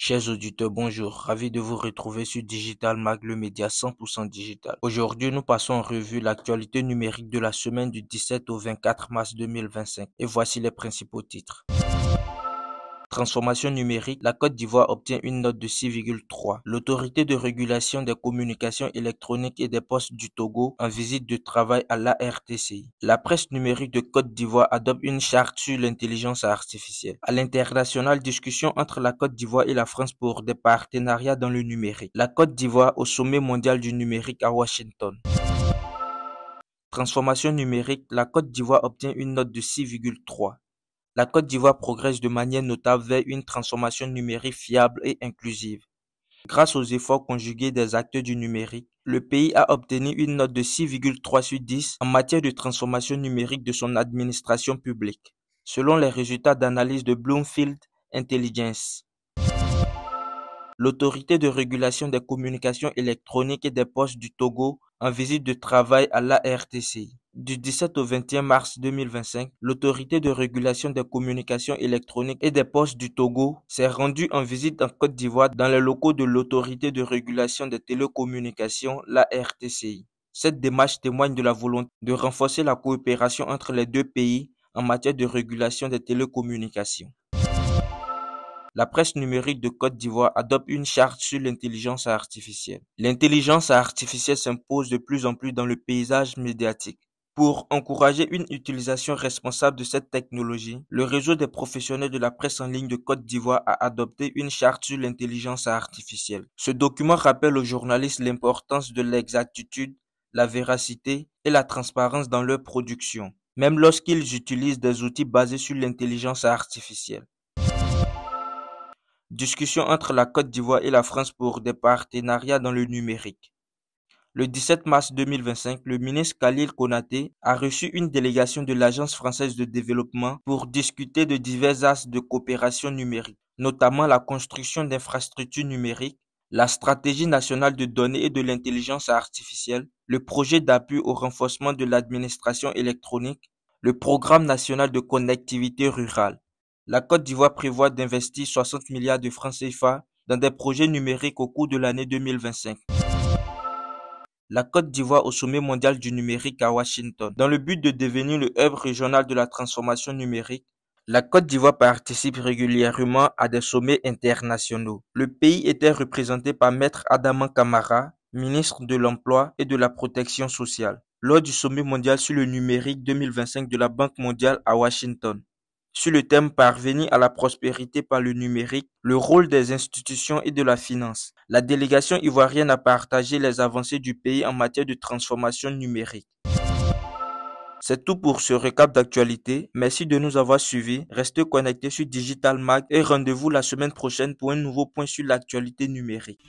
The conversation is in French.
Chers auditeurs, bonjour. Ravi de vous retrouver sur Digital Mag, le média 100% digital. Aujourd'hui, nous passons en revue l'actualité numérique de la semaine du 17 au 24 mars 2025. Et voici les principaux titres. Transformation numérique, la Côte d'Ivoire obtient une note de 6,3. L'autorité de régulation des communications électroniques et des postes du Togo en visite de travail à l'ARTCI. La presse numérique de Côte d'Ivoire adopte une charte sur l'intelligence artificielle. À l'international, discussion entre la Côte d'Ivoire et la France pour des partenariats dans le numérique. La Côte d'Ivoire au sommet mondial du numérique à Washington. Transformation numérique, la Côte d'Ivoire obtient une note de 6,3. La Côte d'Ivoire progresse de manière notable vers une transformation numérique fiable et inclusive. Grâce aux efforts conjugués des acteurs du numérique, le pays a obtenu une note de 6,3 sur 10 en matière de transformation numérique de son administration publique, selon les résultats d'analyse de Bloomfield Intelligence. L'autorité de régulation des communications électroniques et des postes du Togo en visite de travail à l'ARTCI. Du 17 au 21 mars 2025, l'autorité de régulation des communications électroniques et des postes du Togo s'est rendue en visite en Côte d'Ivoire dans les locaux de l'autorité de régulation des télécommunications, l'ARTCI. Cette démarche témoigne de la volonté de renforcer la coopération entre les deux pays en matière de régulation des télécommunications. La presse numérique de Côte d'Ivoire adopte une charte sur l'intelligence artificielle. L'intelligence artificielle s'impose de plus en plus dans le paysage médiatique. Pour encourager une utilisation responsable de cette technologie, le réseau des professionnels de la presse en ligne de Côte d'Ivoire a adopté une charte sur l'intelligence artificielle. Ce document rappelle aux journalistes l'importance de l'exactitude, la véracité et la transparence dans leur production, même lorsqu'ils utilisent des outils basés sur l'intelligence artificielle. Discussion entre la Côte d'Ivoire et la France pour des partenariats dans le numérique. Le 17 mars 2025, le ministre Khalil Konaté a reçu une délégation de l'Agence française de développement pour discuter de divers axes de coopération numérique, notamment la construction d'infrastructures numériques, la stratégie nationale de données et de l'intelligence artificielle, le projet d'appui au renforcement de l'administration électronique, le programme national de connectivité rurale. La Côte d'Ivoire prévoit d'investir 60 milliards de francs CFA dans des projets numériques au cours de l'année 2025. La Côte d'Ivoire au sommet mondial du numérique à Washington. Dans le but de devenir le hub régional de la transformation numérique, la Côte d'Ivoire participe régulièrement à des sommets internationaux. Le pays était représenté par Maître Adama Kamara, ministre de l'Emploi et de la Protection sociale, lors du sommet mondial sur le numérique 2025 de la Banque mondiale à Washington. Sur le thème Parvenir à la prospérité par le numérique, le rôle des institutions et de la finance. La délégation ivoirienne a partagé les avancées du pays en matière de transformation numérique. C'est tout pour ce récap d'actualité. Merci de nous avoir suivis. Restez connectés sur Digital Mag et rendez-vous la semaine prochaine pour un nouveau point sur l'actualité numérique.